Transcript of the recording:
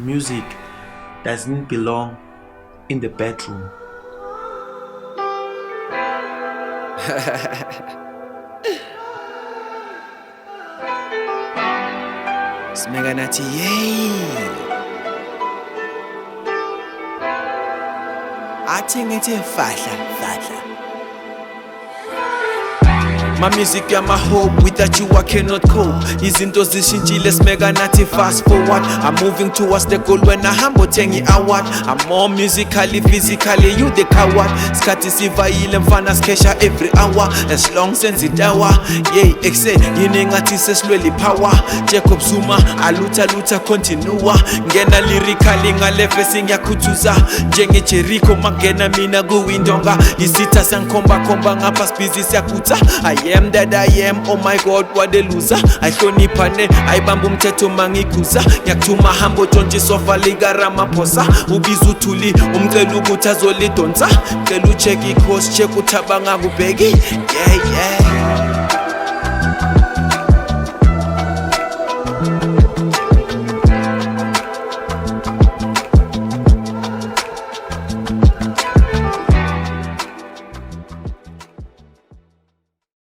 music doesn't belong in the bedroom. Smega-Nathi, yay! Athi ngithi fahla. My music and my hope, without you I cannot cope. Izinto zishintshile Smega-Nathi, fast forward. I'm moving towards the goal when I humble tengi award. I'm more musically, physically, you the coward. Skati sivayile mfana skesha every hour. As long sense idawa, yay, exe, yini ngathi seslweli power. Jacob Zuma, aluta continua. Ngena lyrically ngalefe singyakhuthuza. Njenge Jericho mangena mina kuwindonga. Isitha sankomba ngapha sibhizi siyakutha. I am that I am, oh my God, what a loser. Ahloniphane, ayibamba umthetho mangikuza. Ngiyakuthuma hambo tshontshe sofa lika Ramaphosa. Ubiza uthuli, umcela ukuthi azolidonsa. Cela ucheck i-course, check uthaba ngakubheki. Yeah.